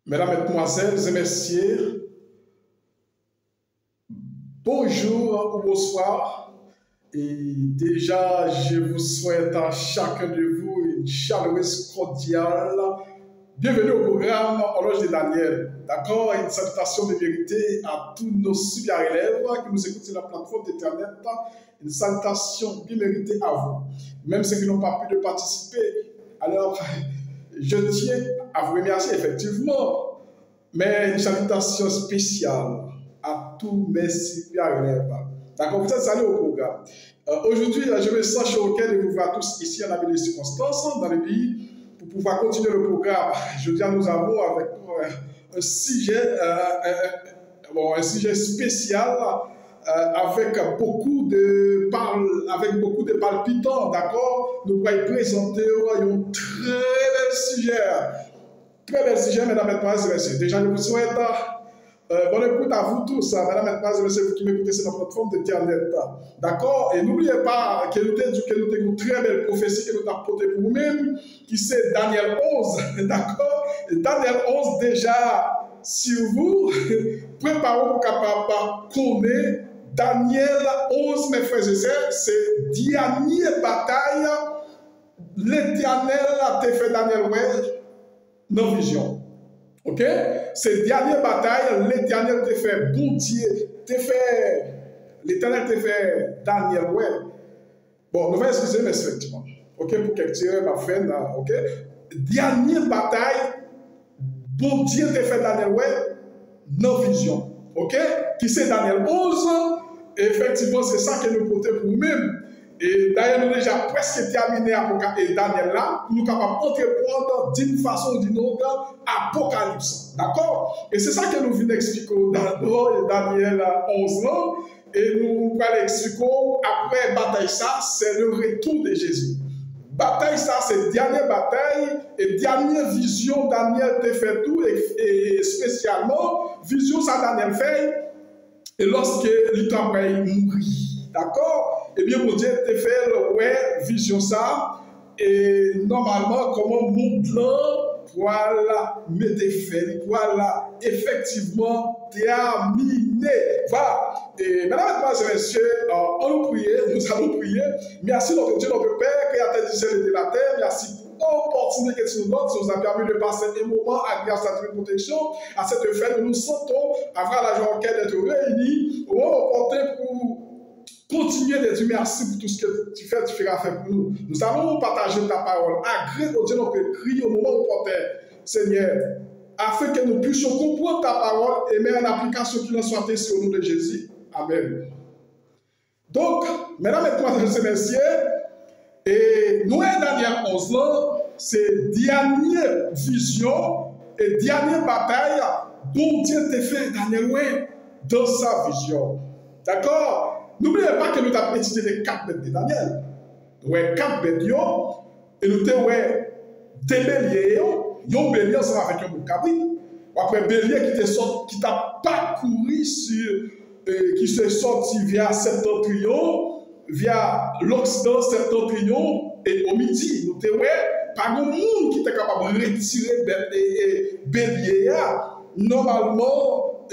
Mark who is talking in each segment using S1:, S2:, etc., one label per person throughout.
S1: Mesdames, Mesdemoiselles et Messieurs, bonjour ou bonsoir. Et déjà, je vous souhaite à chacun de vous une chaleureuse cordiale. Bienvenue au programme Horloge de Daniel. D'accord? Une salutation de vérité à tous nos super élèves qui nous écoutent sur la plateforme d'Internet. Une salutation bien méritée à vous. Même ceux qui n'ont pas pu participer. Alors, je tiens à vous remercier effectivement, mais une salutation spéciale à tous mes super élèves. D'accord, vous êtes salués au programme. Aujourd'hui, je me sens choqué de vous voir tous ici en avis de circonstances dans le pays pour pouvoir continuer le programme. Je dis, nous avons avec un sujet spécial avec beaucoup de palpitants, d'accord? Nous pourrions présenter un très bel sujet. Très bel sujet, mesdames, mesdemoiselles et messieurs. Déjà, je vous souhaite bonne écoute à vous tous, mesdames, mesdemoiselles et messieurs, vous qui m'écoutez sur la plateforme d'Internet. D'accord? Et n'oubliez pas que nous avons une très belle prophétie que nous avons portée pour vous-même, qui c'est Daniel 11. D'accord? Et Daniel 11, déjà, sur vous, préparez-vous capable de connaître Daniel 11, mes frères et sœurs, c'est dernière bataille. L'Éternel a fait Daniel dans vision. Ok? C'est dernière bataille, l'Éternel t'a fait bon Dieu, l'Éternel t'a fait Daniel Bon, nous allons excuser, mais effectivement. Ok? Pour quelques tireurs, ma fin, ok? Dernière bataille, bon Dieu t'a fait Daniel dans vision. Ok? Qui c'est Daniel 11? Et effectivement, c'est ça que nous portons pour nous-mêmes. Et d'ailleurs, nous avons déjà presque terminé et Daniel là, pour nous capables d'entreprendre d'une façon ou d'une autre Apocalypse. D'accord? Et c'est ça que nous venons expliquer dans Daniel 11 là. Et nous allons expliquer après bataille ça, c'est le retour de Jésus. Bataille ça, c'est dernière bataille et dernière vision Daniel te fait tout et spécialement vision ça Daniel fait et lorsque il travaille mourit. D'accord? Eh bien, mon Dieu te fait le vision ça et normalement comment monde là voilà mettre fait voilà effectivement terminé. Voilà. Et mesdames, mesdemoiselles et messieurs, nous allons prier. Merci notre Dieu, notre Père, créateur du ciel et de la terre. Merci pour l'opportunité que tu nous donnes. Tu nous as permis de passer un moment agréable à cette protection. À cette fin, nous nous sentons avoir la joie d'être réunis au moment opportun pour continuer de dire merci pour tout ce que tu fais, tu feras faire pour nous. Nous allons partager ta parole. Agrée au Dieu, notre crier au moment opportun, Seigneur, afin que nous puissions comprendre ta parole et mettre en application qu'il en soit ainsi au nom de Jésus. Amen. Donc, mesdames, mesdemoiselles et messieurs, et nous, Daniel 11, c'est dernière vision et dernière bataille dont Dieu t'a fait Daniel dans sa vision. D'accord? N'oubliez pas que nous avons étudié les 4 bêtes de Daniel. Nous avons 4 bêtes et nous avons des béliers. Un bélier ensemble avec un boucabri. Après bélier qui t'a parcouru qui s'est sorti via Septentrion, via l'Occident septentrion et au midi. Nous avons pas de monde qui était capable de retirer bélier. Normalement,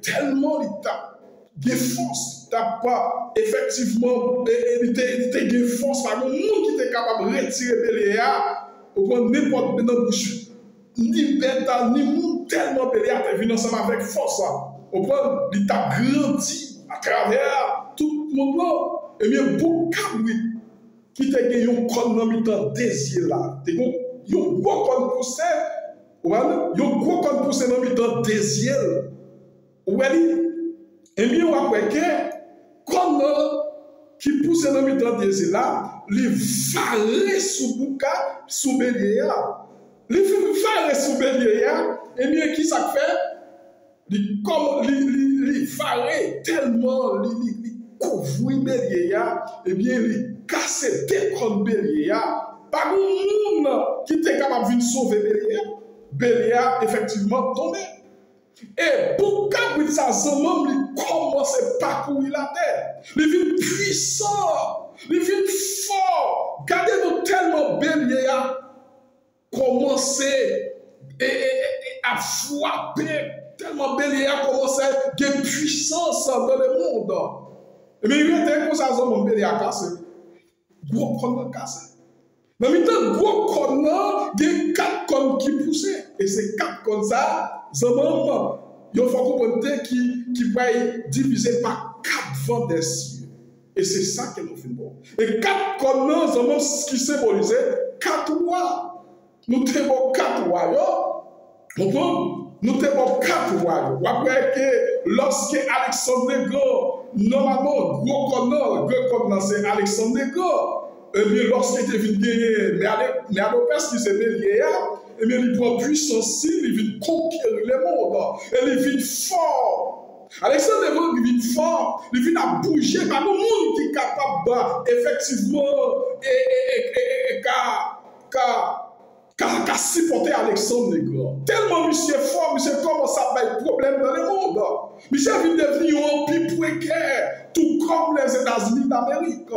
S1: tellement il t'a de force, t'as pas effectivement, il était de force, par contre, monde qui était capable de retirer Béléa, au point n'importe quelle bouche, ni bête, ni monde tellement Béléa, t'es venu ensemble avec force, au point, il t'a grandi à travers tout le monde, et bien, beaucoup de qui t'a gagné un code dans le désir là, t'es un gros code poussé, un gros code poussé dans le désir, et bien, on va que, comme qui pousse dans le temps de là, les varés sous bouca, sous bélier. Les varés sous bélier, et bien, qui ça fait? Les varés tellement, les couvrir bélier, et bien, les casser des comme bélier. Pas de monde qui était capable de sauver bélier. Bélier, effectivement, tombé. Et pour que ça commence à parcourir la terre, les villes puissants, les villes forts, gardez-nous tellement bélier, commencer a frappé, tellement Bélier a commencé à gagner puissance dans le monde. Et bien, il était comme ça, mon Bélier a cassé. Gros con cassé. Dans le temps, gros con, il y a 4 cons qui poussaient. Et ces 4 cons, ça, il faut comprendre qui va être divisé par 4 vents des cieux. Et c'est ça que nous faisons. Et 4 cons, ce qui symbolisait 4 rois. Nous avons 4 rois. Nous avons 4 rois. Après que lorsque Alexandre le Grand, normalement, gros con, c'est Alexandre le Grand. Et bien, lorsqu'il était venu gagner, mais à l'opère, qui s'est Bélier, et bien, il prend puissance, il vient conquérir le monde. Et il vient fort. Alexandre le Grand, il vient fort. Il vient à bouger par le monde qui est capable, effectivement, qu'à supporter Alexandre le Grand. Tellement monsieur fort, monsieur commence à avoir des problèmes dans le monde. Monsieur vient devenir un empire précaire, tout comme les États-Unis d'Amérique.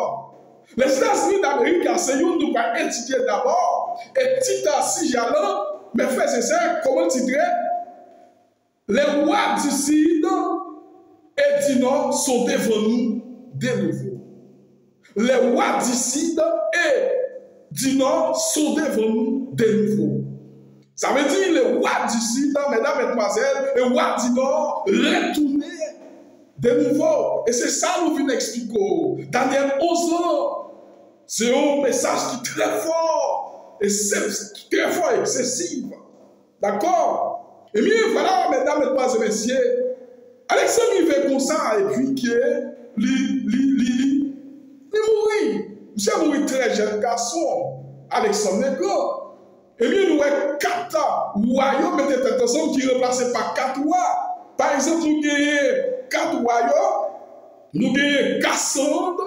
S1: Les États-Unis d'Amérique, c'est nous nous allons étudier d'abord. Et Tita, si j'allais, mes frères et sœurs, comment titrer? Les rois du Sud et du Nord sont devant nous de nouveau. Les rois du Sud et du Nord sont devant nous de nouveau. Ça veut dire les rois du Sud, mesdames et mesdemoiselles, les rois du Nord, retournez de nouveau. Et c'est ça que nous venons expliquer. Daniel 11 ans. C'est un message qui est très fort. Et c'est très fort et excessif. D'accord? Et bien voilà, mesdames, mesdemoiselles et messieurs, Alexandre il fait comme ça et puis qu'il mourit. Monsieur mourit très jeune garçon. Alexandre le Grand. Et bien nous avons 4 royaumes, mettez attention, qui remplacés par 4 rois. Par exemple, nous avons 4 royaumes, nous avons Cassandre,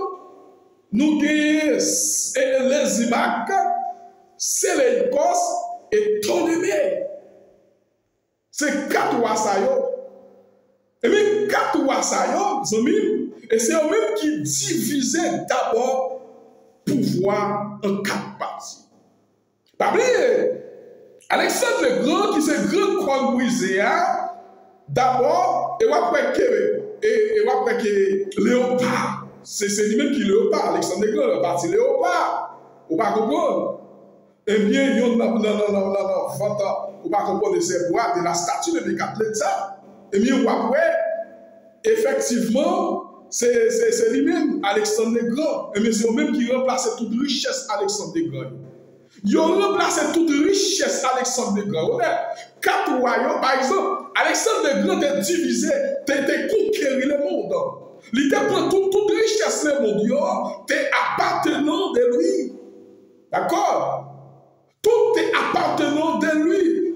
S1: nous avons les Imac, Séléukos et Ptolémée. C'est 4 rois ça. Et bien 4 rois ça, et c'est eux-mêmes qui divisaient d'abord pouvoir en 4 parties. Pas oublier, Alexandre le Grand, qui s'est grand croix brisé, d'abord, et après que Léopard, c'est lui-même qui Léopard, Alexandre le Grand, le parti Léopard, vous ne comprenez pas. Eh bien, il y a non, vous ne comprenez pas ces bois de la statue de Décathlète. Eh bien, après, effectivement, c'est lui-même, Alexandre le Grand, et bien c'est lui-même qui remplace toute richesse Alexandre le Grand. Ils ont remplacé toute richesse Alexandre le Grand. 4 royaumes, par exemple, Alexandre le Grand est divisé, était conquérir le monde. Il a pris toute richesse le monde, t'es appartenant de lui. D'accord? Tout est appartenant de lui,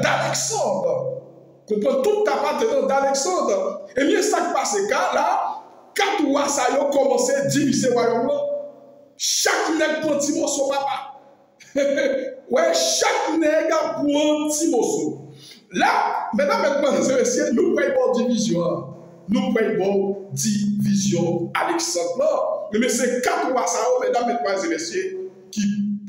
S1: d'Alexandre. Comprends? Tout appartenant d'Alexandre. Et bien, ça qui passe là, 4 rois, ça a commencé à diviser le royaume. Chaque nègre prend un petit morceau, papa. Ouais, chaque nègre prend un petit morceau. Là, mesdames et messieurs, nous prenons division. Nous prenons division Alexandre. Mais c'est 4 rois, ça, mesdames et messieurs, qui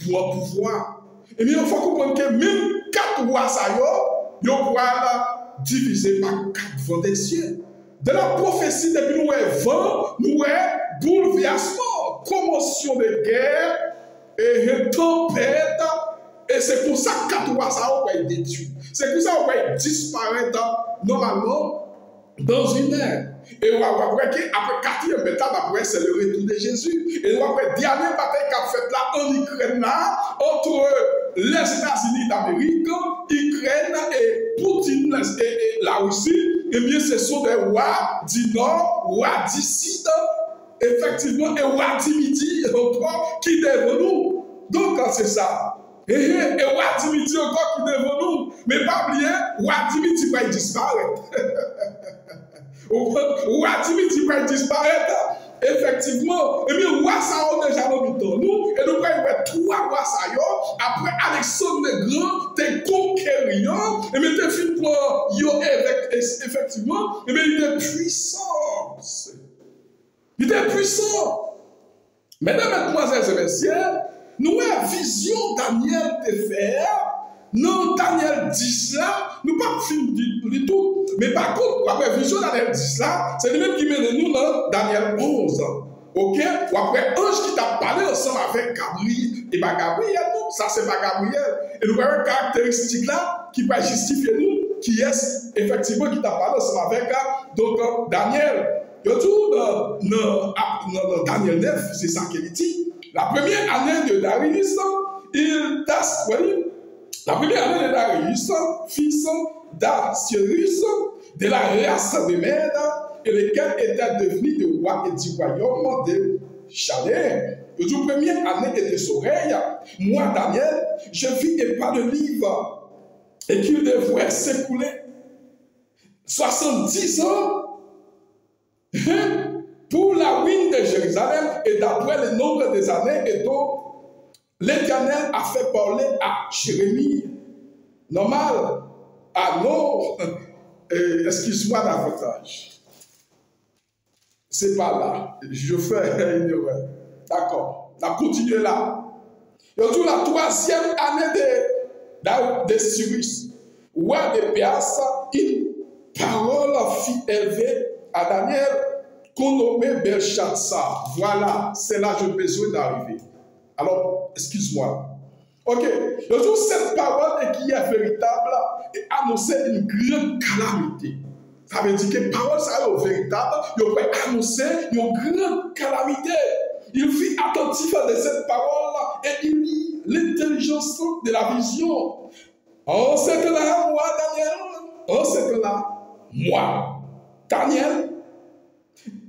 S1: prend pouvoir. Et bien, il faut comprendre que même 4 rois, ça, ils pouvoir diviser par 4 vents des cieux. De la prophétie, depuis nous avons nous bouleversement, commotion de guerre et tempête. Et c'est pour ça que 4 rois, ça va être détruit. C'est pour ça qu'on va disparaître normalement dans une ère. Et on va voir qu'après 4e étape, après, c'est le retour de Jésus. Et on va voir dernière bataille qu'a faite là en Ukraine, là, entre les États-Unis d'Amérique, Ukraine et Poutine et la Russie. Eh bien, ce sont des rois du Nord, rois du Sud, effectivement, et rois du Midi, encore, qui devant nous. Donc, c'est ça. Et roi du Midi encore qui devant nous. Mais pas oublier, roi du Midi va disparaître. Roi du Midi va disparaître. Effectivement, et bien, roi ça a déjà dans nous, et nous avons 3 rois ça après Alexandre le Grand, t'es conquérant, et bien, t'es fait pour effectivement, et bien, il est puissant. Il est puissant. Mesdames, mesdemoiselles et messieurs, nous avons une vision Daniel de faire non, Daniel 10 là, nous pas fini du tout. Mais par contre, après vision Daniel 10 là, c'est lui-même qui mène nous dans Daniel 11. Ok? Ou après, ange qui t'a parlé ensemble avec Gabriel. Et pas Gabriel, non, ça c'est pas Gabriel. Et nous avons une caractéristique là qui va justifier nous, qui est effectivement qui t'a parlé ensemble avec donc Daniel. Et tout dans Daniel 9, c'est ça qu'il dit. La première année de Darius, la première année de Darius, fils d'Asyrius, de la race de Mède, et lequel était devenu le roi et du royaume de Chaldée. Et la première année de son règne, moi, Daniel, je vis et pas de livre, et qu'il devrait s'écouler 70 ans pour la ruine de Jérusalem, et d'après le nombre des années et donc l'Éternel a fait parler à Jérémie. Normal. Ah non, excuse-moi davantage. C'est pas là. Je fais une erreur. D'accord. On continue là. Et autour de la troisième année de Cyrus, roi de Perse, une parole fut élevée à Daniel, qu'on nommait Belshazzar. Voilà, c'est là que j'ai besoin d'arriver. Alors, excuse-moi. Ok, donc cette parole qui est véritable et annoncer une grande calamité. Ça veut dire que la parole ça est véritable, il peut annoncer une grande calamité. Il fut attentif à cette parole et il lit l'intelligence de la vision. En ce temps-là, moi, Daniel, en ce temps-là, moi, Daniel,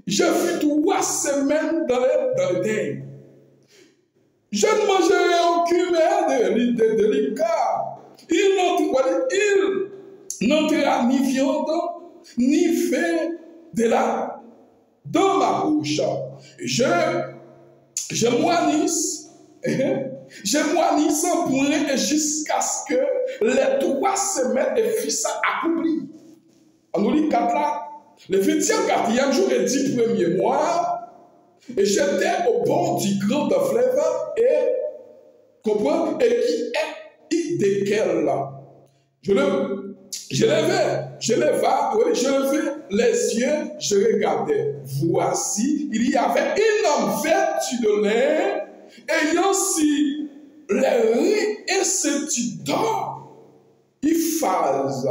S1: je fus 3 semaines dans le deuil. Je ne mangerai aucune de l'Écart. Il n'entrera ni viande, ni fait de la dans ma bouche. Je moinisse sans point jusqu'à ce que les 3 semaines de fils accomplissent. On nous lit 4 là. Le 24e jour et 10 premiers mois. Et j'étais au bord du grand fleuve et qui est desquels là. Je levais les yeux, je regardais. Voici, il y avait un homme vêtu de lin, ayant si les reins et ses d'or. Il phase.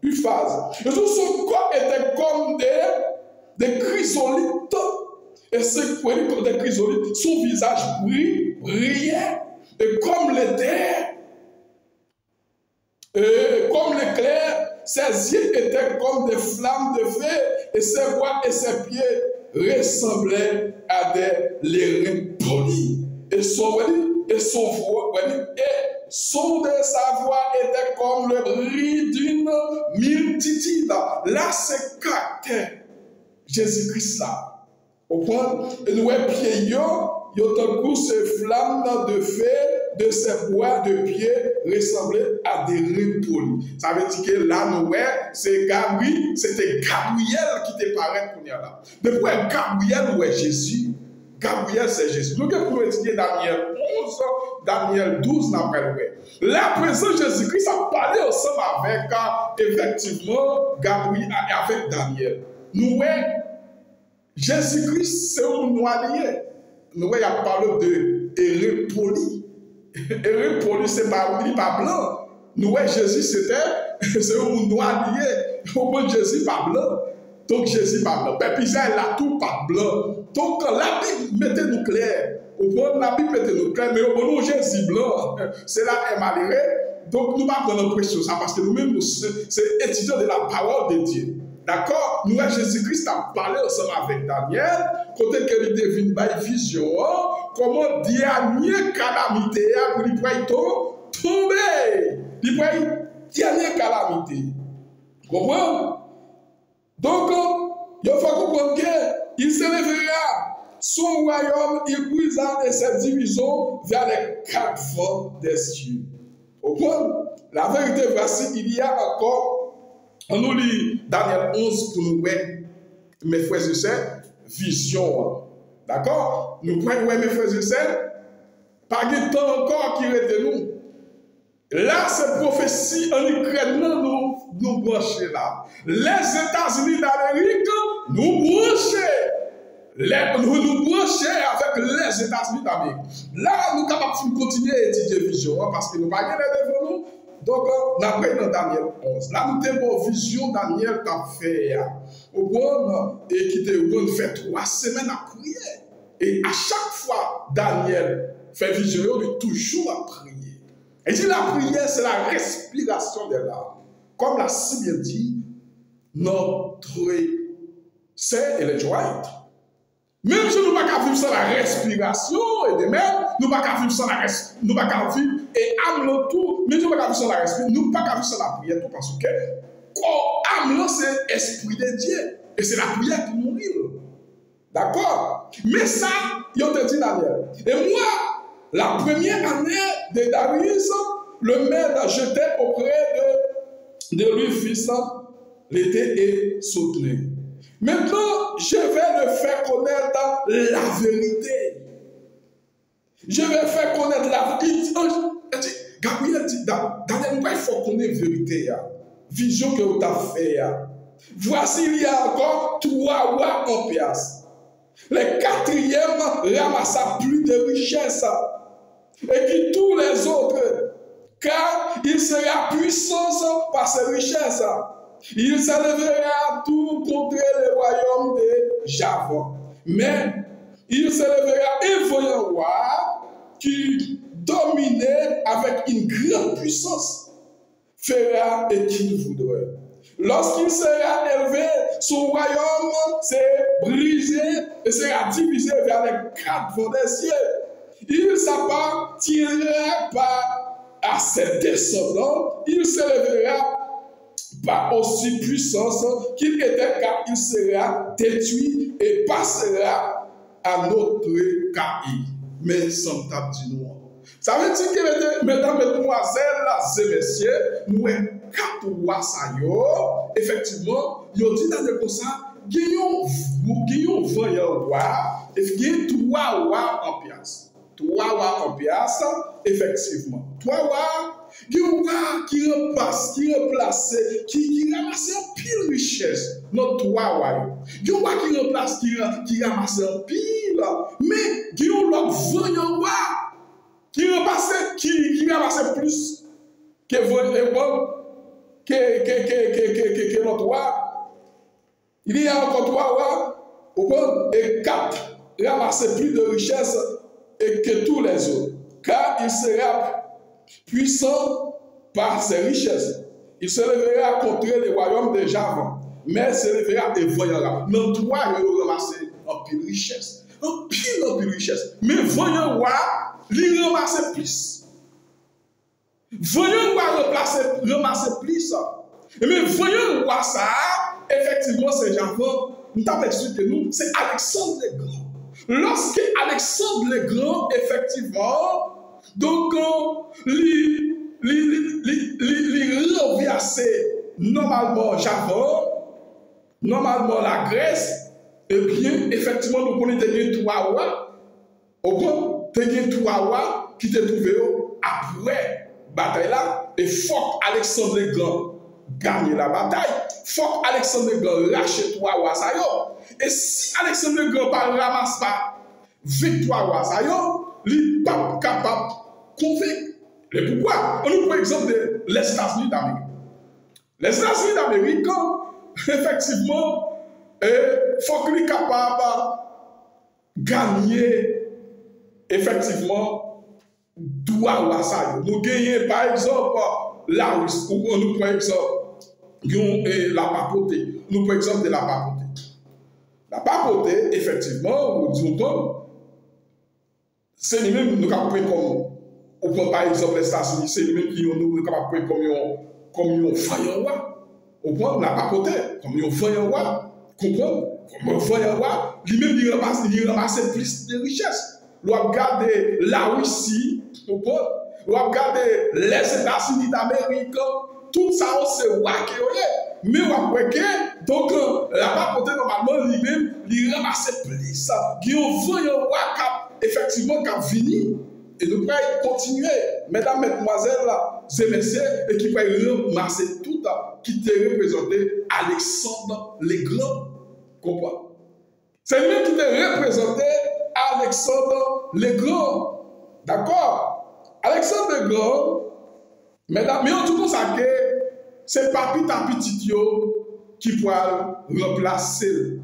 S1: Et tout son corps était comme des chrysolites. Et ce comme des chrysolites, son visage brillait, et comme l'éther, comme l'éclair, ses yeux étaient comme des flammes de feu, et ses voix et ses pieds ressemblaient à des lérins polis. Et son de sa voix était comme le bruit d'une multitude. Là, c'est caractère Jésus-Christ là. Au point, et nous pieds yo ces flammes de feu de ces bois de pied ressemblaient à des reins polis. Ça veut dire que là, nous c'était Gabriel qui te paraît pour là. Depuis Gabriel, où est Jésus? Gabriel, c'est Jésus. Donc, pour étudier Daniel 11, Daniel 12, la présence de Jésus-Christ a parlé ensemble avec, effectivement, Gabriel, avec Daniel. Nous, Jésus-Christ, c'est un noyé. Nous, il a parlé de héros poli. Héros poli, c'est pas blanc. Nous, Jésus, c'est un noyé. Au moins, Jésus, pas blanc. Donc, Jésus, pas blanc. Mais puis, ça, il a tout pas blanc. Donc, la Bible, mettez-nous clair. Au moins, la Bible, mettez-nous clair. Mais au moins, Jésus blanc, c'est là, est malheureux. Donc, nous ne pas prendre pression ça parce que nous-mêmes, c'est étudiants de la parole de Dieu. D'accord? Nous, Jésus-Christ a parlé ensemble avec Daniel, côté que il devine par vision, comment dernière calamité pour lui tomber. Il va dernière calamité. Vous comprenez? Donc, il faut comprendre qu'il s'élèvera son royaume, il brisera de ses divisions vers les 4 vents des cieux. Vous comprenez? La vérité, voici, il y a encore. On nous lit Daniel 11 pour nous voir, mes frères et sœurs, vision. D'accord? Nous pouvons voir, mes frères et sœurs, pas de temps encore qui reste nous. Là, c'est prophétie en Ukraine, nous brancher là. Les États-Unis d'Amérique, nous brancher avec les États-Unis d'Amérique. Là, nous sommes capables de continuer à étudier vision, parce que nous n'avons pas devant nous. Donc, nous avons dans Daniel 11. Là, nous avons une vision Daniel t'a fait. Au bon, et qui te fait 3 semaines à prier. Et à chaque fois, Daniel fait vision, il est toujours à prier. Et dit la prière, c'est la respiration de l'âme. Comme l'a si bien dit, notre c'est et le joie. Même si nous ne pouvons pas vivre sans la respiration, et de même, nous ne pouvons pas vivre sans la respiration, nous ne pouvons pas vivre, et âme tout, mais nous ne pouvons pas vivre sans la respiration, nous ne pouvons pas vivre sans la prière, tout parce que âme c'est esprit de Dieu, et c'est la prière qui nous nourrit. D'accord? Mais ça, il te dit Daniel. Et moi, la première année de Darius, le maître jetait auprès de lui fils l'été et soutenu. Maintenant, je vais le faire connaître la vérité. Je vais faire connaître la vérité. Gabriel dit, Daniel, il faut connaître la vérité. Vision que vous avez fait. Voici, il y a encore 3 rois en pièces. Le 4e ramassa plus de richesses. Et qui tous les autres, car il sera puissant par ses richesses. Il s'élèvera tout contre le royaume de Java. Mais il s'élèvera un voyant roi qui dominait avec une grande puissance, fera et qu'il voudrait. Lorsqu'il sera élevé, son royaume s'est brisé et sera divisé vers les 4 vents des cieux. Il s'appartiendra pas à ses descendants, il s'élèvera pas aussi puissant qu'il était, car il sera détruit et passera à notre caïd. Mais sans table du noir. Ça veut dire que, mesdames, mesdemoiselles et messieurs, nous sommes 4 rois, effectivement, ils ont dit dans le comme ça, gagnons voyant roi, et gagnons 3 rois en pièce. 3 rois en pièce, effectivement. 3 rois, qui repasse, qui replace, qui ramasse un pile richesse. Nos 3 rois. Il y a un roi qui replace, qui ramasse un pile, mais il y a un voyant roi qui ramasse plus que notre roi. Il y a encore 3 rois, et 4 ramassent plus de richesses que tous les autres, car il sera puissant par ses richesses. Il se lèvera contre le royaume de Java, mais se lèvera et voyera. Dans 3, il ramasse un pile richesse. Un pile richesse. Mais voyant roi, il ramasse plus. Voyant roi ramasse plus. Mais voyant roi ça, effectivement, c'est Java. Nous t'avons expliqué nous, c'est Alexandre le Grand. Lorsque Alexandre le Grand, effectivement, donc, il renversait normalement Java, normalement la Grèce, et bien, effectivement, nous connaissons 3 rois, au grand, 3 rois qui étaient trouvés après la bataille là, et faut Alexandre le Grand gagne la bataille, faut Alexandre le Grand lâche 3 rois ça y est. Et si Alexandre le Grand ne ramasse pas victoire rois ça y est, il n'est pas capable de convaincre. Et pourquoi? On nous prend l'exemple de les États-Unis d'Amérique. Les États-Unis d'Amérique, effectivement, il faut qu'il soit capable de gagner, effectivement, 3 rois ça y est. Nous gagnons par exemple la Russie, ou on nous prend exemple la papauté. Nous prenons exemple de la papauté. La papauté, effectivement, nous disons, c'est lui-même nous avons pris comme, on prend par exemple les États-Unis, c'est lui-même qui nous avons pris comme un voyant roi. On prend la papauté comme un voyant roi. Comprendre? Comme un voyant roi, lui-même il ramasse plus de richesses. Nous avons regardé la Russie, nous avons regardé les États-Unis d'Amérique. Tout ça, c'est roi qui est. Mais on voit que, donc, la papauté, normalement, lui-même, il ramasse plus. Il y a un voyant roi qui, effectivement, qui a fini. Et nous pouvons continuer, mesdames, mesdemoiselles, et messieurs, et qui peuvent ramasser tout qui te représenté Alexandre le Grand. Comprends? C'est lui qui te représenté Alexandre le Grand. D'accord? Alexandre le Grand, mesdames, mais en tout cas, c'est pas petit qui pourrait remplacer.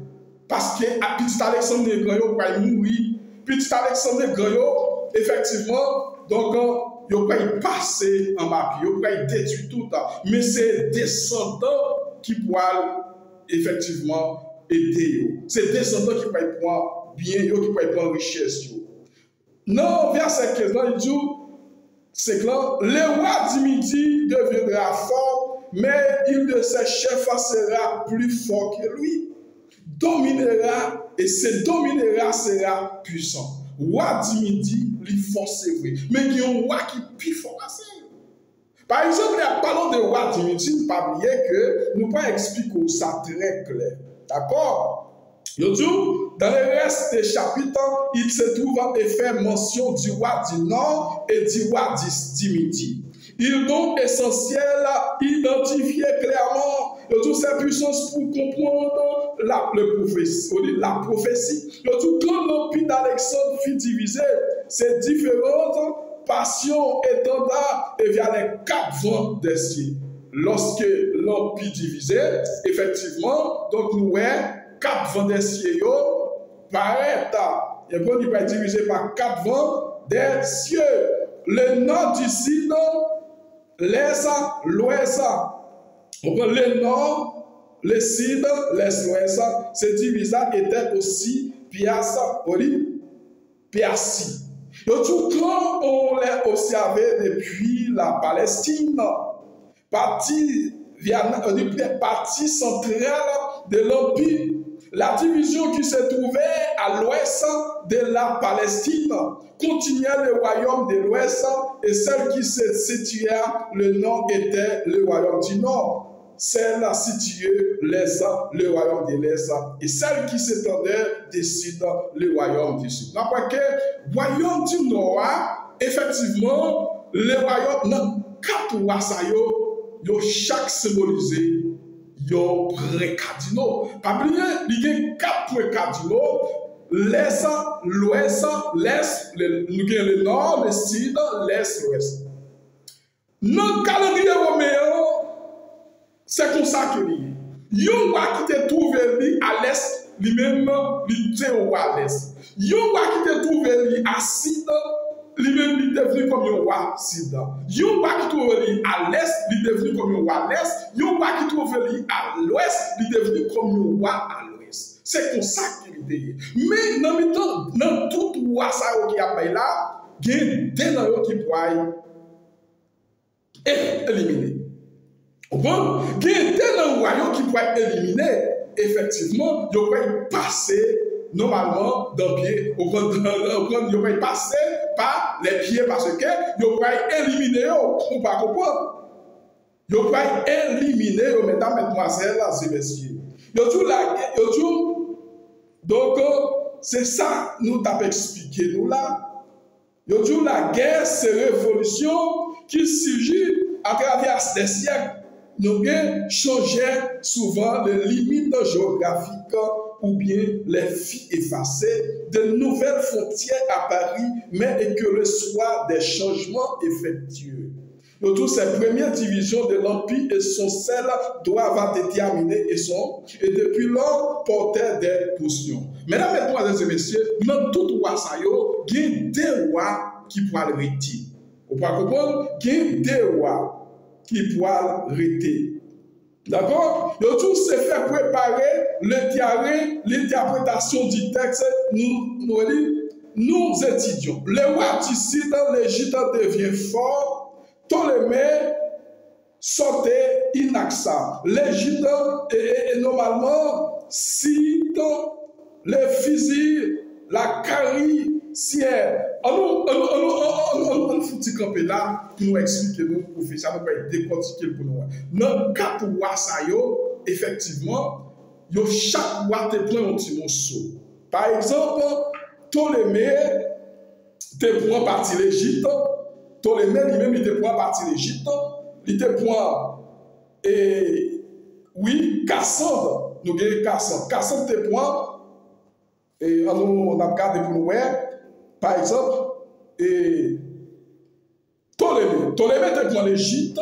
S1: Parce que petit Alexandre le Grand pourrait mourir. Petit Alexandre le Grand, effectivement, donc, il pourrait passer en bas, il pourrait détruire tout. Mais c'est descendants qui pourraient effectivement aider. C'est descendants qui pourraient prendre bien, qui pourraient prendre richesse. Non, verset 15, il dit, c'est clair, le roi du Midi deviendra fort, mais il de ses chefs sera plus fort que lui. Dominera, et ce dominera sera puissant. Roi du Midi, lui force c'est vrai. Mais il y a un roi qui est plus fort. Par exemple, parlons de roi du Midi, ne pas oublier que nous ne pouvons pas expliquer ça très clair. D'accord? Dans le reste des chapitres, il se trouve en effet mention du roi du Nord et du roi du Midi. Il est donc essentiel à identifier clairement toutes ces puissances pour comprendre la prophétie. Quand l'empire d'Alexandre fut divisé, ces différentes passions étendards et via les 4 vents des cieux. Lorsque l'empire divisé, effectivement, donc nous avons 4 vents des cieux, paraît, et bon, il va être divisé par 4 vents des cieux. Le nord du sud, l'est, l'ouest. Le nord, le sud, l'est, l'ouest. Ces divisions étaient aussi piassa, piassi. Et tout quand on les observé depuis la Palestine, partie centrale de l'Empire. La division qui se trouvait à l'ouest de la Palestine continuait le royaume de l'ouest et celle qui se situait le nord était le royaume du nord. Celle située l'est, le royaume de l'est, et celle qui s'étendait du sud, le royaume du sud. Donc, le royaume du nord, effectivement, le royaume, dans 4 rois, chaque symbolisé. Yo pré-cardinaux. Pas oublier, il y a 4 pré-cardinaux. L'est, l'ouest, l'est, le nord, le sud, l'est, l'ouest. Dans le calendrier romain, c'est comme ça que il y a. Yon roi qui te trouve à l'est, lui-même, il était au roi à l'est. Yon roi qui te trouve à sud, lui-même, il est devenu comme un roi sud. Yon roi qui trouve à l'est, il est devenu comme un roi à l'est. Yon roi qui trouve à l'ouest, il est devenu comme un roi à l'ouest. C'est comme ça qu'il est. Mais dans tout roi qui a payé là, il y a des gens qui pourraient être éliminés. Il y a des royaumes qui pourraient être éliminés. Effectivement, ils pourraient passer normalement dans le pied. Ils pourraient passer par les pieds parce que ils pourraient éliminer. On ne peut pas comprendre. Ils pourraient éliminer, mesdames, mesdemoiselles et messieurs. Donc, c'est ça nous t'avons expliqué nous là. La guerre, c'est révolution qui surgit à travers des siècles. Nous changeons souvent les limites géographiques ou bien les filles effacées, de nouvelles frontières à Paris, mais que le soir des changements effectueux. Toutes ces premières divisions de l'Empire et son sel doivent être terminées et depuis lors porter des portions. Mesdames, mesdemoiselles et messieurs, dans tout roi, il y a des rois qui pourraient arrêter. Vous pouvez comprendre? Il y a des rois qui pourraient arrêter. D'accord? Tout se fait préparer l'interprétation du texte. Nous étudions. Le roi du sud, l'Égypte devient fort. Ptolémée sortait inaxa. L'Égypte est normalement cite les fusils, la caricière. On faut y camper là pour nous expliquer, pour faire ça, nous pas décortiquer pour nous. Dans 4 rois, effectivement, chaque roi te prend un petit morceau. Par exemple, Ptolémée te prend parti l'Égypte, Ptolémée lui-même, il te prend parti l'Égypte, il te prend, et oui, Cassandre, nous avons Cassandre. Cassandre te prend, et on a regardé pour nous voir, par exemple, et Ptolémée te prend l'Égypte,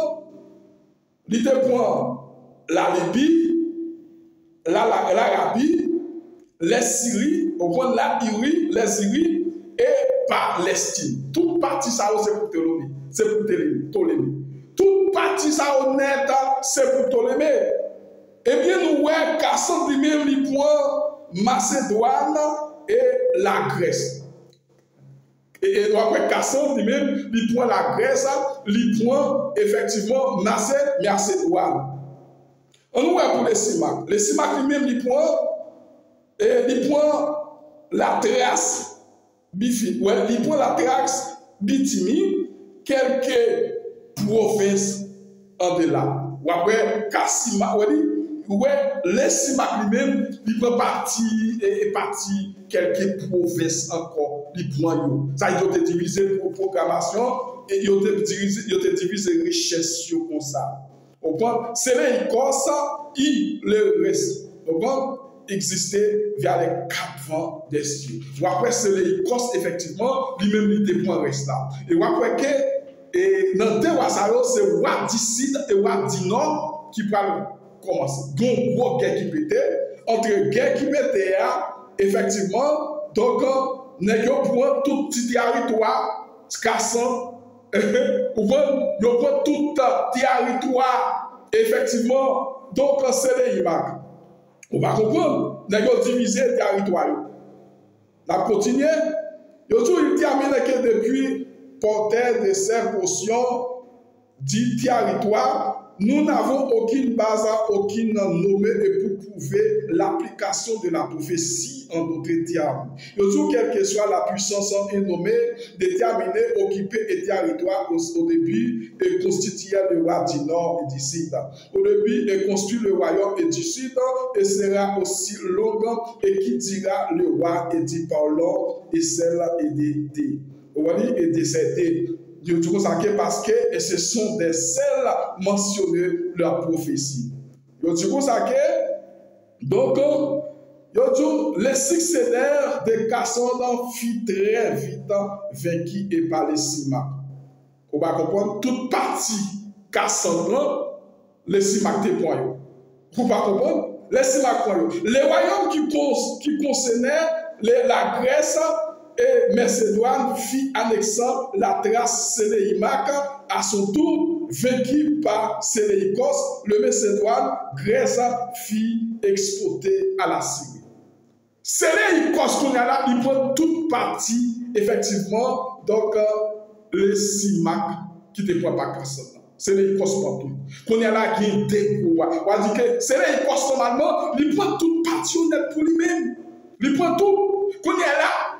S1: il te prend la Libye, l'Arabie, les Syries, au point de la Syrie, les Syries et Palestine. Toute partie ça c'est pour Ptolémée. C'est pour Ptolémée. Toute partie ça honnête, c'est pour Ptolémée. Eh bien, nous voyons Cassandre lui-même, il prend Macédoine et la Grèce. Et nous avons Cassandre lui-même, il prend la Grèce, il prend effectivement Macédoine. On voit pour les Simac. Les Simac lui-même, il prend la Thrace, il prend la Thrace, Bithynie, quelques provinces en delà. Ou après, Cassima, les Simac lui-même, il prend partie quelques provinces encore. Il prend ça, il a été divisé pour programmation et il a été divisé richesse comme ça. C'est l'Écosse, le reste existait via les quatre vents des cieux. Ou après, c'est l'Écosse, effectivement, lui-même, il était point reste là. Et ou après, que dans deux Wassaro, c'est Wad du Sud et Wad du Nord qui parlent commencer. Donc, gros guerre qui pétait, entre guerre qui pétait, effectivement, donc, nous prenons tout petit territoire, cassant. Ou bien, tout territoire, effectivement, donc c'est les images. On va comprendre, nous avons divisé le territoire. On a continué, nous avons terminé que depuis porter de ces portions du territoire, nous n'avons aucune base, aucune nommée et pour prouver l'application de la prophétie en d'autres termes. Toujours, quelle que soit la puissance nommée, déterminer, occuper et territoire au début et constituer le roi du nord et du sud. Au début, et construit le royaume et du sud et sera aussi long et qui dira le roi et dit parlant et celle et des et décédé. Dieu tout ça parce que et ce sont des celles mentionnées leur prophétie. Dieu tout ça donc les successeurs de Cassandre fit très vite vaincu et par les Simac. On va comprendre toute partie Cassandre les Simac te point. Vous va comprendre les Simac point. Les royaumes qui concernaient la Grèce et Macédoine fit annexant la Thrace Séléimac à son tour, vaincu par Séléikos, le Macédoine, Grèce fit exporter à la Syrie. Séléikos, qu'on a là, il prend toute partie, effectivement, donc les Simac qui ne prend pas Cassandre. Séléikos prend tout. Qu'on a là, qui est dégoût. On va dire que Séléikos, normalement, il prend toute partie honnête pour lui-même. Il prend tout. Qu'on a là,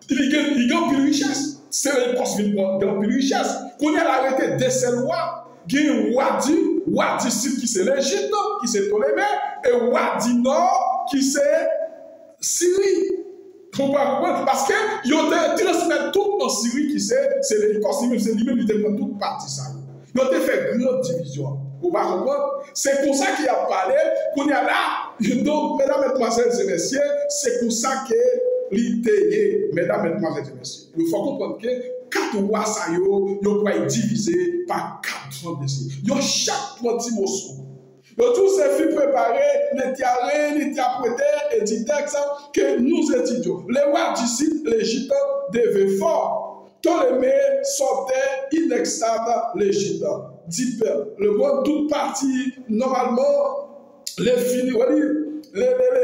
S1: il gagne plus de richesse. C'est le poste qui gagne plus de richesse. Quand il a arrêté de ces lois, il y a un roi du sud qui c'est l'Égypte, qui c'est Ptolémée, et un roi du nord qui c'est Syrie. Parce qu'ils ont transmis tout en Syrie qui c'est l'Écosse, c'est lui-même qui prend toute partie ça. Ils ont fait grande division. Vous comprenez? C'est pour ça qu'il a parlé, qu'on est là. Donc, mesdames, mesdemoiselles et messieurs, c'est pour ça que l'idée, mesdames, mesdemoiselles et messieurs, il faut comprendre que quatre rois, ça y est, doivent être divisés par quatre ans de ces. Il y a chaque petit morceau. Donc, tout ces filles préparées, les tiarés, les interprétés et du texte que nous étudions. Les rois du site, l'Égypte devaient fort. Ptolémée sortait inextable l'Égypte. Dit le bon toute partie, normalement, les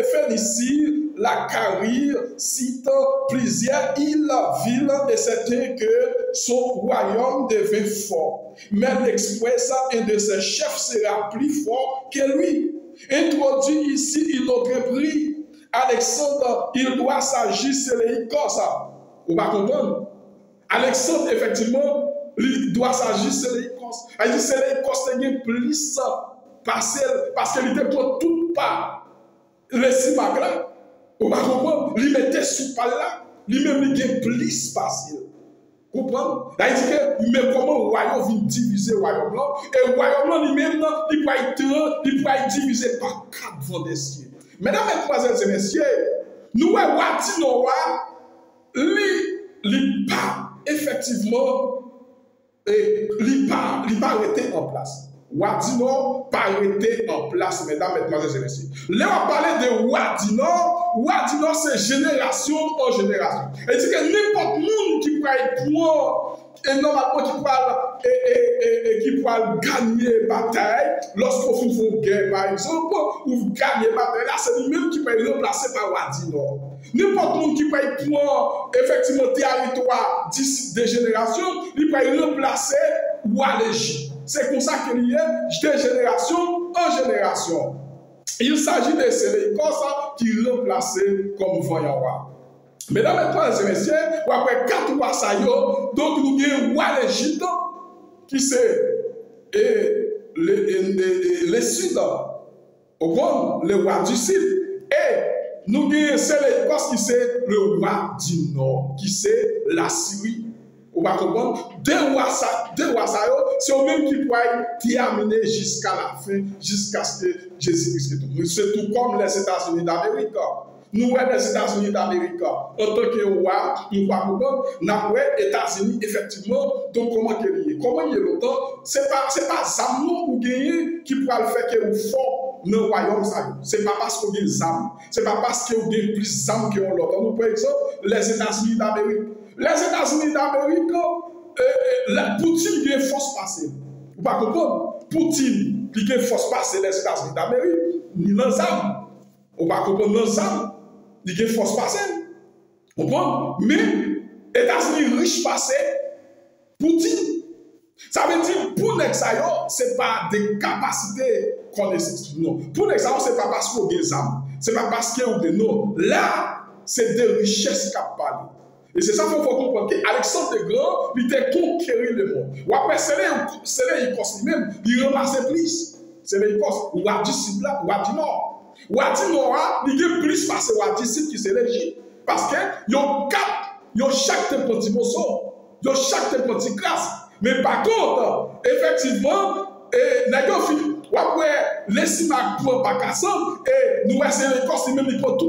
S1: Phéniciens, la Carie cite plusieurs îles, villes, et c'était que son royaume devait fort. Mais l'express, un de ses chefs sera plus fort que lui. Introduit ici une autre prix. Alexandre, il doit s'agir sur les Écosses. Vous va comprendre? Alexandre, effectivement, il doit s'agir sur les Écosses. Il dit c'est les Écosses qui ont plus parce qu'il était pour toute part. Le Simac là, on va comprendre, il mettait sous pas là, lui-même il est plus facile. Comprenez? C'est-à-dire que même comment le royaume vient diviser le royaume là, et le royaume là lui-même, il peut être divisé par 4 vents d'essier. Mesdames, mesdemoiselles et messieurs, nous, Wati Noa, il pas effectivement, il pas arrêté en place. Wadino pas arrêté en place, mesdames, mesdemoiselles et messieurs. Là, on va parler de Wadino. Wadino, c'est génération en génération. Et dit que n'importe monde qui pourrait être point, et normalement qui pourra gagner bataille, lorsqu'on fait une guerre, par exemple, ou gagner bataille, là, c'est lui-même qui peut être remplacé par Wadino. N'importe monde qui peut être point, effectivement, territoire d'ici des générations, il peut être remplacé ou alléger. C'est comme ça qu'il y a de génération en génération. Il s'agit de ces ça qui remplacent comme voyant. Mesdames et messieurs, après 4 rois saillots, donc nous avons roi l'Égypte, qui c'est le sud, au grand, le roi du sud, et nous avons Séléukos qui c'est le roi du nord, qui c'est la Syrie. Vous va comprendre? 2 rois saillots, c'est eux même qui pourraient terminer jusqu'à la fin, jusqu'à ce que Jésus-Christ retourne. C'est tout comme les États-Unis d'Amérique. Nous, les États-Unis d'Amérique, en tant que roi, nous va comprendre, nous avons les États-Unis, effectivement, donc comment il est? Comment il est longtemps? Ce n'est pas Zamno ou gagner qui pourra le faire que vous fort dans le royaume. Ce n'est pas parce qu'on a des âmes. Ce n'est pas parce qu'on a plus d'âmes que l'autre. Nous, par exemple, les États-Unis d'Amérique. Les États-Unis d'Amérique, Poutine a une force passée. Vous ne comprenez pas? Poutine qui a une force passée les États-Unis d'Amérique, ni dans les âmes. Vous ne comprenez pas? Dans les âmes, il a une force passée. Vous comprenez? Mais les États-Unis riches passés, Poutine. Ça veut dire pour l'exayo, ce n'est pas des capacités qu'on ait. Non. Pour l'exayo, ce n'est pas parce qu'on a des âmes. Ce n'est pas parce qu'on a des noms. Là, c'est des richesses qu'on parle. Et c'est ça qu'il faut comprendre qu'Alexandre le Grand, il a conquéri le monde. Ou après, c'est l'Écosse lui-même, il ramassait plus. C'est l'Écosse, ou Wadi Sud là, Wadi Nord. Wadi Nord, il a plus passé Wadi Sud qui c'est l'Égypte. Parce que, il y a chaque petit morceau, il y a chaque petit classe. Mais par contre, effectivement, ou après, les Simak pour pas et nous, c'est l'Écosse lui-même, il prend tout.